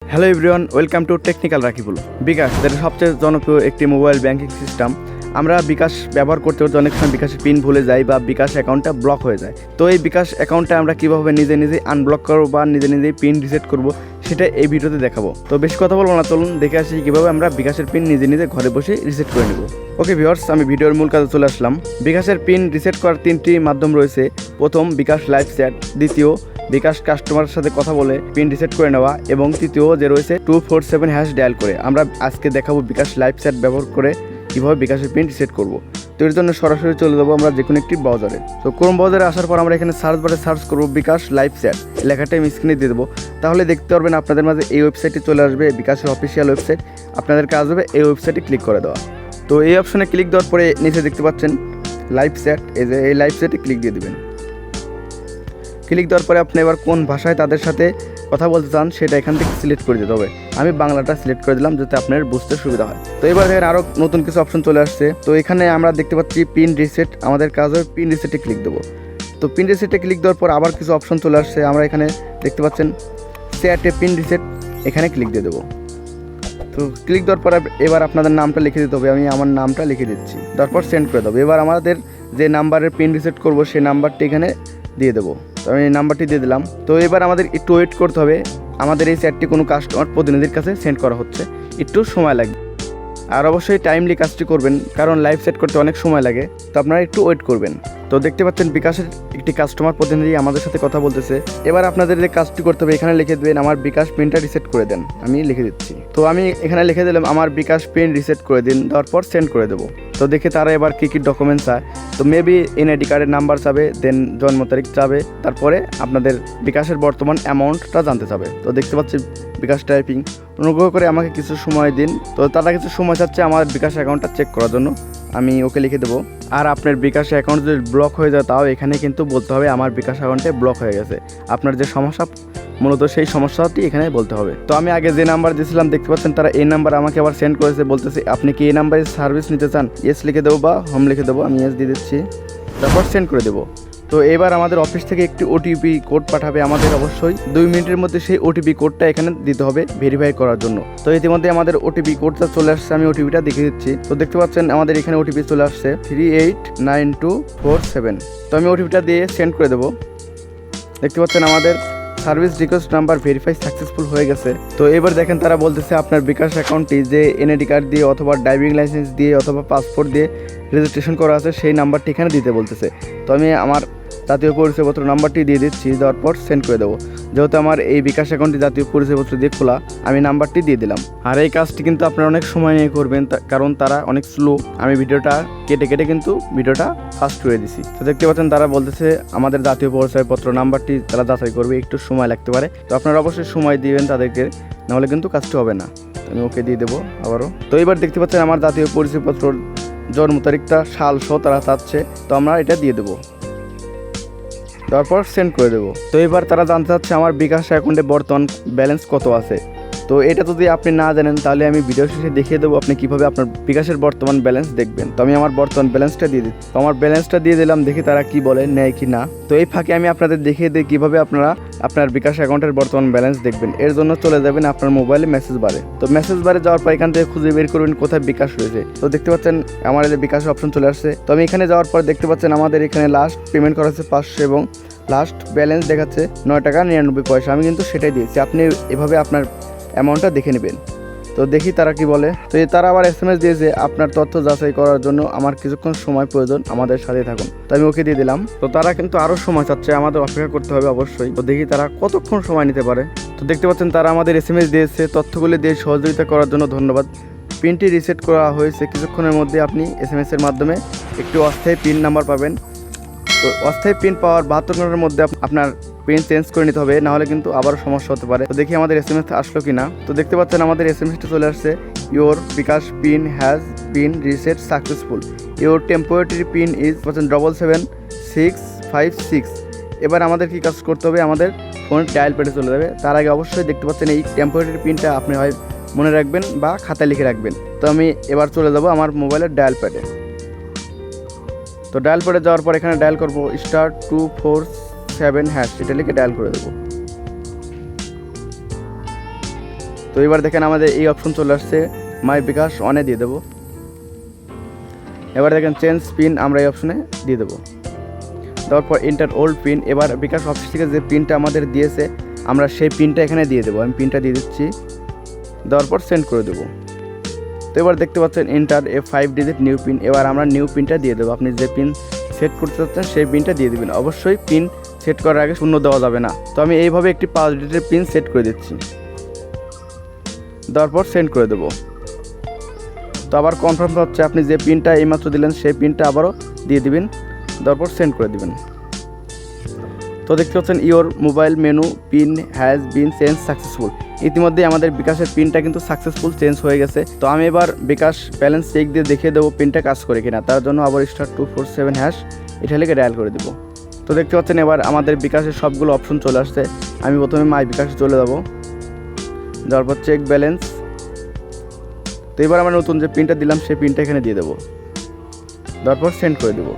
Hello everyone, welcome to technical Rakibul. BKash যেটা সবচেয়ে জনপ্রিয় একটি মোবাইল ব্যাংকিং সিস্টেম। আমরা বিকাশ ব্যবহার করতে করতে অনেক সময় বিকাশের পিন ভুলে যাই বা বিকাশ অ্যাকাউন্টটা ব্লক হয়ে যায়। তো এই বিকাশ অ্যাকাউন্টটা আমরা কীভাবে নিজে নিজেই আনব্লক করবো বা নিজে নিজেই পিন রিসেট করবো সেটা এই ভিডিওতে দেখাবো। তো বেশি কথা বলবো না, চলুন দেখে আসি কীভাবে আমরা বিকাশের পিন নিজে নিজে ঘরে বসে রিসেট করে নেব। ওকে ভিউয়ার্স, আমি ভিডিওর মূল কাজে চলে আসলাম। বিকাশের পিন রিসেট করার তিনটি মাধ্যম রয়েছে। প্রথম, বিকাশ লাইভ চ্যাট। দ্বিতীয়, বিকাশ কাস্টমারের সাথে কথা বলে পিন রিসেট করে নেওয়া। এবং তৃতীয় যে রয়েছে 247 হ্যাশ ডায়াল করে। আমরা আজকে দেখাবো বিকাশ লাইভ চ্যাট ব্যবহার করে কীভাবে বিকাশের পিন রিসেট করব। তো এর জন্য সরাসরি চলে যাবো আমরা যে কোনো একটি ব্রাউজারে। তো ক্রোম ব্রাউজারে আসার পর আমরা এখানে সার্চ বারে সার্চ করবো বিকাশ লাইভ চ্যাট। লেখাটা আমি স্ক্রিনে দিয়ে দেবো, তাহলে দেখতে পারবেন আপনাদের মাঝে এই ওয়েবসাইটে চলে আসবে, বিকাশের অফিসিয়াল ওয়েবসাইট। আপনাদের কাজ হবে এই ওয়েবসাইটে ক্লিক করে দেওয়া। তো এই অপশনে ক্লিক দেওয়ার পরে নিচে দেখতে পাচ্ছেন লাইভ চ্যাট। এই লাইভ চ্যাটে ক্লিক দিয়ে দেবেন। ক্লিক দেওয়ার পরে আপনি এবার কোন ভাষায় তাদের সাথে কথা বলতে চান সেটা এখান থেকে সিলেক্ট করে দিতে হবে। আমি বাংলাটা সিলেক্ট করে দিলাম যাতে আপনার বুঝতে সুবিধা হয়। তো এবার দেখেন আরও নতুন কিছু অপশন চলে আসছে। তো এখানে আমরা দেখতে পাচ্ছি পিন রিসেট। আমাদের কাজ হবে পিন রিসেটে ক্লিক দেবো। তো পিন রিসেটে ক্লিক দেওয়ার পর আবার কিছু অপশন চলে আসছে। আমরা এখানে দেখতে পাচ্ছেন চ্যাটে পিন রিসেট, এখানে ক্লিক দিয়ে দেবো। তো ক্লিক দেওয়ার পর এবার আপনাদের নামটা লিখে দিতে হবে। আমি আমার নামটা লিখে দিচ্ছি, তারপর সেন্ড করে দেবো। এবার আমাদের যে নাম্বারের পিন রিসেট করবো সেই নাম্বারটি এখানে দিয়ে দেবো। তো আমি নাম্বারটি দিয়ে দিলাম। তো এবার আমাদের একটু ওয়েট করতে হবে। আমাদের এই চ্যাটটি কোনো কাস্টমার প্রতিনিধির কাছে সেন্ড করা হচ্ছে, একটু সময় লাগবে। আর অবশ্যই টাইমলি কাজটি করবেন, কারণ লাইভ সেট করতে অনেক সময় লাগে। তো আপনারা একটু ওয়েট করবেন। তো দেখতে পাচ্ছেন বিকাশের একটি কাস্টমার প্রতিনিধি আমাদের সাথে কথা বলতেছে। এবার আপনাদের যে কাজটি করতে হবে, এখানে লিখে দেবেন আমার বিকাশ পিনটা রিসেট করে দেন। আমি লিখে দিচ্ছি। তো আমি এখানে লিখে দিলাম আমার বিকাশ পিন রিসেট করে দিন, দেওয়ার পর সেন্ড করে দেবো। তো দেখে তারা এবার কী কী ডকুমেন্টস চায়। তো মেবি এনআইডি কার্ডের নাম্বার চাবে, দেন জন্ম তারিখ চাবে, তারপরে আপনাদের বিকাশের বর্তমান অ্যামাউন্টটা জানতে চাবে। তো দেখতে পাচ্ছি বিকাশ টাইপিং। অনুগ্রহ করে আমাকে কিছু সময় দিন। তো তারা কিছু সময় চাচ্ছে আমার বিকাশ অ্যাকাউন্টটা চেক করার জন্য। আমি ওকে লিখে দেবো। আর আপনার বিকাশ অ্যাকাউন্ট যদি ব্লক হয়ে যায় তাও এখানে কিন্তু বলতে হবে আমার বিকাশ অ্যাকাউন্টে ব্লক হয়ে গেছে। আপনার যে সমস্যা মূলত সেই সমস্যাটি এখানে বলতে হবে। তো আমি আগে যে নাম্বার দিয়েছিলাম দেখতে পাচ্ছেন তারা এই নাম্বার আমাকে আবার সেন্ড করেছে, বলতেছে আপনি কি এই নাম্বারে সার্ভিস নিতে চান? ইয়েস লিখে দেবো বা হোম লিখে দেবো। আমি ইয়েস দিয়ে দিচ্ছি, তারপর সেন্ড করে দেবো। তো এবার আমাদের অফিস থেকে একটি ওটিপি কোড পাঠাবে। আমাদের অবশ্যই 2 মিনিটের মধ্যে সেই ওটিপি কোডটা এখানে দিতে হবে ভেরিফাই করার জন্য। তো ইতিমধ্যে আমাদের ওটিপি কোডটা চলে আসছে, আমি ওটিপিটা দেখিয়ে দিচ্ছি। তো দেখতে পাচ্ছেন আমাদের এখানে ওটিপি চলে আসছে 389247। তো আমি ওটিপিটা দিয়ে সেন্ড করে দেবো। দেখতে পাচ্ছেন আমাদের service request number verify successful হয়ে গেছে। তো এবার দেখেন তারা বলতেছে আপনার বিকাশ অ্যাকাউন্টটি যে এনআইডি কার্ড দিয়ে অথবা ড্রাইভিং লাইসেন্স দিয়ে অথবা পাসপোর্ট দিয়ে রেজিস্ট্রেশন করা আছে সেই নাম্বারটি এখানে দিতে বলতেছে। তো আমি আমার জাতীয় পরিচয়পত্র নাম্বারটি দিয়ে দিচ্ছি, দেওয়ার পর সেন্ড করে দেবো। যেহেতু আমার এই বিকাশ অ্যাকাউন্টটি জাতীয় পরিচয়পত্র দিয়ে খোলা, আমি নাম্বারটি দিয়ে দিলাম। আর এই কাজটি কিন্তু আপনারা অনেক সময় নিয়ে করবেন, কারণ তারা অনেক স্লো। আমি ভিডিওটা কেটে কেটে কিন্তু ভিডিওটা ফাস্ট করে দিছি। তো দেখতে পাচ্ছেন তারা বলতেছে আমাদের জাতীয় পরিচয়পত্র নাম্বারটি তারা যাচাই করবে, একটু সময় লাগতে পারে। তো আপনারা অবশ্যই সময় দিবেন তাদেরকে, নাহলে কিন্তু কাজটি হবে না। আমি ওকে দিয়ে দেবো আবারও। তো এবার দেখতে পাচ্ছেন আমার জাতীয় পরিচয়পত্র জন্ম তারিখটা সাল সহ তারা চাচ্ছে। তো আমরা এটা দিয়ে দেবো, তারপর সেন্ড করে দেবো। তো এবার তারা জানতে চাচ্ছে আমার বিকাশ অ্যাকাউন্টে বর্তমান ব্যালেন্স কত আছে। তো এটা যদি আপনি না জানেন তাহলে আমি ভিডিও শেষে দেখিয়ে দেবো আপনি কীভাবে আপনার বিকাশের বর্তমান ব্যালেন্স দেখবেন। তো আমি আমার বর্তমান ব্যালেন্সটা দিয়ে দিই। তো আমার ব্যালেন্সটা দিয়ে দিলাম, দেখি তারা কি বলে, নেয় কি না। তো এই ফাঁকে আমি আপনাদের দেখিয়ে দিই কীভাবে আপনারা আপনার বিকাশ অ্যাকাউন্টের বর্তমান ব্যালেন্স দেখবেন। এর জন্য চলে যাবেন আপনার মোবাইলে মেসেজ বারে। তো মেসেজ বারে যাওয়ার পর এখান থেকে খুঁজে বের করবেন কোথায় বিকাশ রয়েছে। তো দেখতে পাচ্ছেন আমার এই যে বিকাশ অপশন চলে আসছে। তো আমি এখানে যাওয়ার পর দেখতে পাচ্ছেন আমাদের এখানে লাস্ট পেমেন্ট করা হচ্ছে 500 এবং লাস্ট ব্যালেন্স দেখাচ্ছে 9 টাকা 99 পয়সা। আমি কিন্তু সেটাই দিয়েছি। আপনি এভাবে আপনার অ্যামাউন্টটা দেখে নেবেন। তো দেখি তারা কি বলে। তো তারা আবার SMS দিয়েছে আপনার তথ্য যাচাই করার জন্য আমার কিছুক্ষণ সময় প্রয়োজন, আমাদের সাথে থাকুন। তো আমি ওকে দিয়ে দিলাম। তো তারা কিন্তু আরও সময় চাচ্ছে, আমাদের অপেক্ষা করতে হবে অবশ্যই। তো দেখি তারা কতক্ষণ সময় নিতে পারে। তো দেখতে পাচ্ছেন তারা আমাদের SMS দিয়েছে, তথ্যগুলি দিয়ে সহযোগিতা করার জন্য ধন্যবাদ। পিনটি রিসেট করা হয়েছে, কিছুক্ষণের মধ্যে আপনি SMS এর মাধ্যমে একটি অস্থায়ী পিন নাম্বার পাবেন। তো অস্থায়ী পিন পাওয়ার 72 ঘন্টার মধ্যে আপনার পিন চেঞ্জ করে নিতে হবে, নাহলে কিন্তু আবার সমস্যা হতে পারে। তো দেখি আমাদের SMS আসলো কি না। তো দেখতে পাচ্ছেন আমাদের SMSটি চলে আসছে, your bKash pin has been reset successful, your temporary pin is 77656। এবার আমাদের কি কাজ করতে হবে, আমাদের ফোন ডায়াল প্যাডে চলে যাবে। তার আগে অবশ্যই দেখতে পাচ্ছেন এই টেম্পোরারি পিনটা আপনি হয় মনে রাখবেন বা খাতায় লিখে রাখবেন। তো আমি এবার চলে যাব আমার মোবাইলের ডায়াল প্যাডে। তো ডায়াল প্যাডে যাওয়ার পর এখানে ডায়াল করবো *247# এটা লিখে ডায়াল করে দেবো। তো এবার দেখেন আমাদের এই অপশন চলে আসছে, মাই বিকাশ অনে দিয়ে দেবো। এবার দেখেন চেঞ্জ পিন, আমরা এই অপশনে দিয়ে দেবো। তারপর এন্টার ওল্ড পিন, এবার বিকাশ অফিস থেকে যে পিনটা আমাদের দিয়েছে আমরা সেই পিনটা এখানে দিয়ে দেবো। আমি পিনটা দিয়ে দিচ্ছি, দেওয়ার পর সেন্ড করে দেবো। তো এবার দেখতে পাচ্ছেন enter a 5 digit new pin, এবার আমরা নিউ পিনটা দিয়ে দেবো। আপনি যে পিন সেট করতে চাচ্ছেন সেই পিনটা দিয়ে দেবেন। অবশ্যই পিন সেট করার আগে শূন্য দেওয়া যাবে না। তো আমি এইভাবে একটি 5 ডিজিটের পিন সেট করে দিচ্ছি, দেওয়ার পর সেন্ড করে দেবো। তো আবার কনফার্ম হচ্ছে, আপনি যে পিনটা এইমাত্র দিলেন সেই পিনটা আবারও দিয়ে দিবেন, দেওয়ার পর সেন্ড করে দিবেন। তো দেখতে পাচ্ছেন your mobile menu pin has bin change successful. ইতিমধ্যে আমাদের বিকাশের পিনটা কিন্তু সাকসেসফুল চেঞ্জ হয়ে গেছে। তো আমি এবার বিকাশ ব্যালেন্স চেক দিয়ে দেখিয়ে দেবো পিনটা কাজ করে কিনা। তার জন্য আবার *247# এটা লিখে ডায়াল করে দেবো। তো দেখতে পাচ্ছেন এবার আমাদের বিকাশের সবগুলো অপশন চলে আসছে। আমি প্রথমে মাই বিকাশে চলে যাবো, যাওয়ার পর চেক ব্যালেন্স। তো এবার আমরা নতুন যে পিনটা দিলাম সেই পিনটা এখানে দিয়ে দেবো, দেওয়ার পর সেন্ড করে দেবো।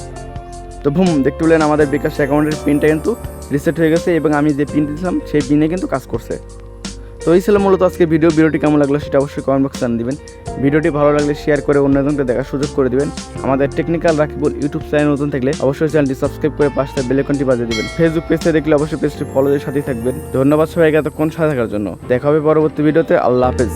তো বুম, দেখতে পেলেন আমাদের বিকাশ অ্যাকাউন্টের পিনটা কিন্তু রিসেট হয়ে গেছে এবং আমি যে পিন দিয়েছিলাম সেই পিনে কিন্তু কাজ করছে। তো এই ছিল মূলত আজকে ভিডিওটি কেমন লাগলো সেটা অবশ্যই কমেন্ট বক্সে জানিয়ে দিবেন। ভিডিওটি ভালো লাগলে শেয়ার করে অন্যজনকে দেখার সুযোগ করে দিবেন। আমাদের টেকনিক্যাল রাকিবুল ইউটিউব চ্যানেল নতুন থাকলে অবশ্যই চ্যানেলটি সাবস্ক্রাইব করে পাশে বেল আইকনটি বাজিয়ে দিবেন। ফেসবুক পেজে দেখলে অবশ্যই পেজটি ফলো দিয়ে সাথে থাকবেন। ধন্যবাদ সবাইকে এতক্ষণ সাথে থাকার জন্য। দেখা হবে পরবর্তী ভিডিওতে। আল্লাহ হাফেজ।